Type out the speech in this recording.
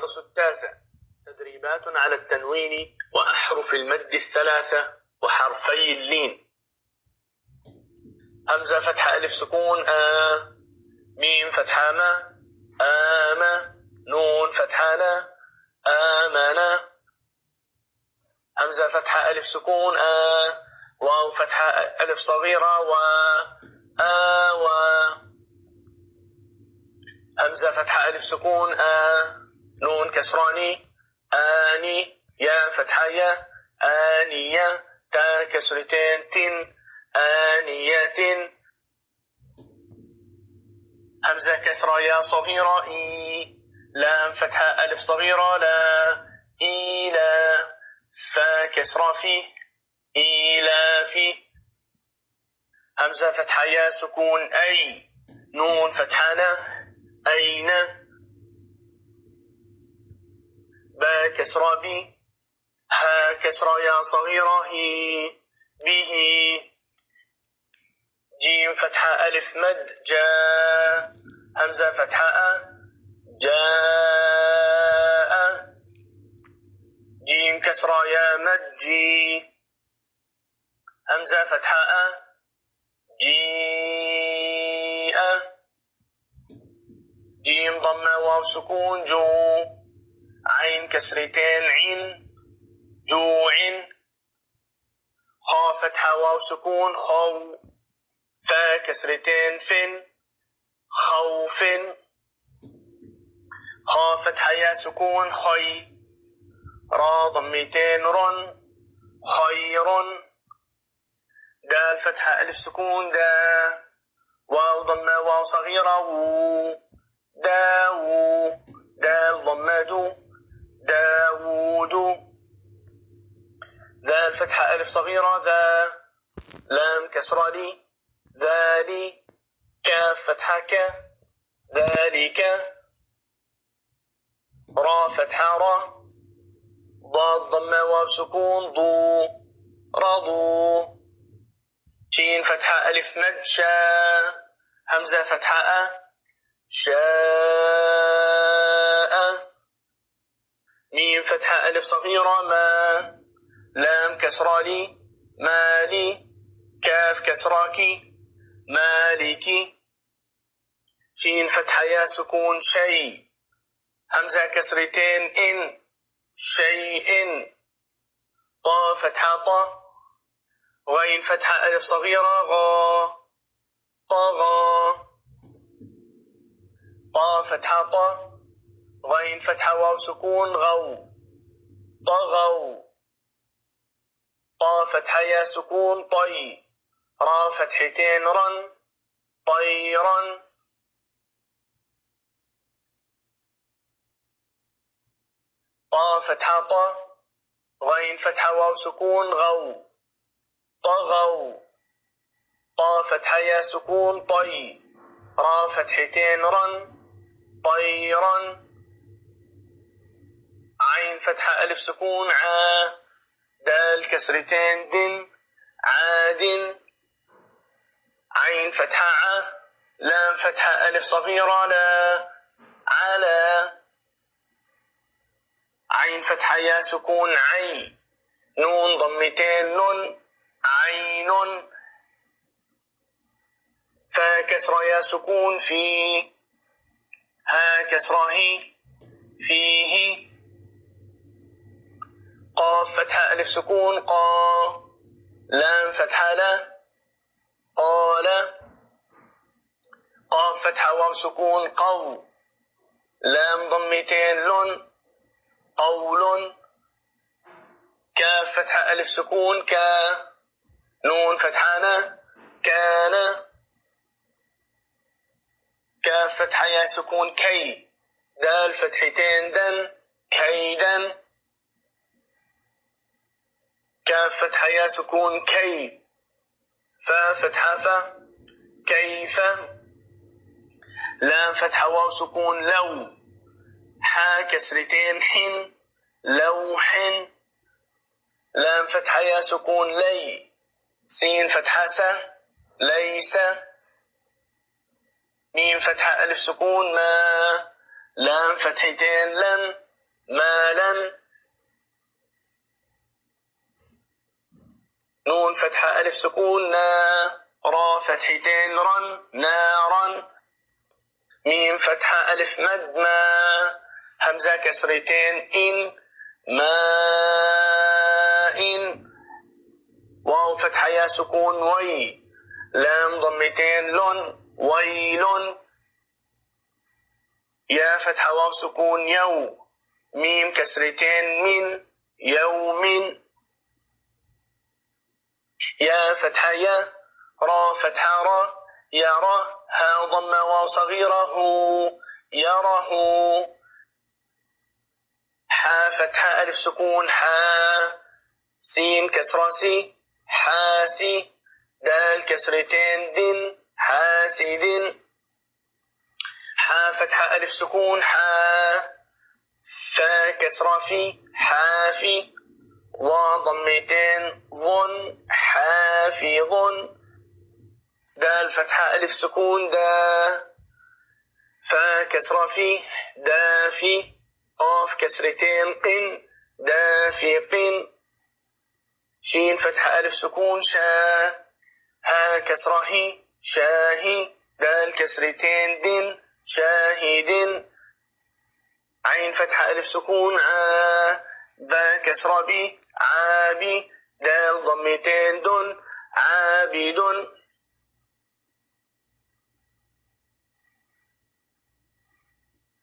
الدرس التاسع. تدريبات على التنوين وأحرف المد الثلاثة وحرفي اللين. همزة فتحة ألف سكون ميم فتحة ما نون فتحة نا آمنا. همزة فتحة ألف سكون واو فتحة ألف صغيرة همزة فتحة ألف سكون نون كسراني آني يا فتحة يا آنية تا كسرتين تن آنية. همزة كسرة يا صغيرة إي لام فتحة ألف صغيرة لا إيلا فا كسرة في إيلا في. همزة فتحة يا سكون أي نون فتحة نا أين. با كسرة بي ها كسرة يا صغيرة هي به. جيم فتحة ألف مد جاء همزة فتحة جاء. جيم كسرة يا مد جي همزة فتحة جيء. جيم ضمة واو سكون جو عين كسرتين عين جوع. خا فتحة واو سكون خو فا كسرتين فن خوف. خا فتحة يا سكون خي را ضمتين رن خير. دال فتحة ألف سكون دا واو ضمة واو صغيرة وو داو دال ضمة دو داود. ذال فتحة ألف صغيرة ذا لام كسرة لي ذالي. كاف فتحة ك ذلك. را فتحة را ضاد ضمة واو سكون ضو رضو. شين فتحة ألف مد شا همزة فتحة شاء. ميم فتحة ألف صغيرة ما لام كسرة لي مالي. كاف كسراكي مالكي. شين فتحة يا سكون شيء همزة كسرتين إن شيء. طا فتحة طا غين فتحة ألف صغيرة غا طغى. طا فتحة طا غين فتحة واو سكون غو طغوا. طا فتحة يا سكون طي را فتحتين رن طيرا. طا فتحة طا غين فتحة واو سكون غو طغوا. طا فتحة يا سكون طي را فتحتين رن طيرا. عين فتحة ألف سكون عا دال كسرتين دن عاد. عين فتحة ع لام فتحة ألف صغيرة لا على. عين فتحة يا سكون عي نون ضمتين نون عين. فا كسرة يا سكون في ها كسرة هي فيه. قاف فتحة ألف سكون قا لام فتحة لا قال. قاف فتحة واو سكون قو لام ضمتين لن قول. كاف فتحة ألف سكون كا نون فتحة نا كان. كاف فتحة يا سكون كي دال فتحتين دن كيدا. كاف فتحة يا سكون كي فا فتحة فا كيف. لام فتحة واو سكون لو حا كسرتين حن لوح. لام فتحة يا سكون لي سين فتحة سا ليس. ميم فتحة ألف سكون ما لام فتحتين لن مالا. نون فتحة ألف سكون نا. را فتحتين رن نارا. ميم فتحة ألف مد ما. همزة كسرتين إن ماء. واو فتحة يا سكون وي. لام ضمتين لن ويل. يا فتحة واو سكون يو. ميم كسرتين من يوم. يا فتحة يا. را فتحة را يرى. ها ضمة واو صغيرة يره. حا فتحة ألف سكون حا. سين كسرة سي حاسي. دال كسرتين دن حاسد. حا فتحة ألف سكون حا. فا كسرة في حافي. ضا ضمتين ظن حافظ. دال فتحة ألف سكون دا. فا كسرة في دافي. قاف كسرتين قن دافق. شين فتحة ألف سكون شا. ها كسرة هي شاهي. دال كسرتين دن شاهد. عين فتحة ألف سكون عا. با كسرة بي عابي. دال ضمتين دن عابد.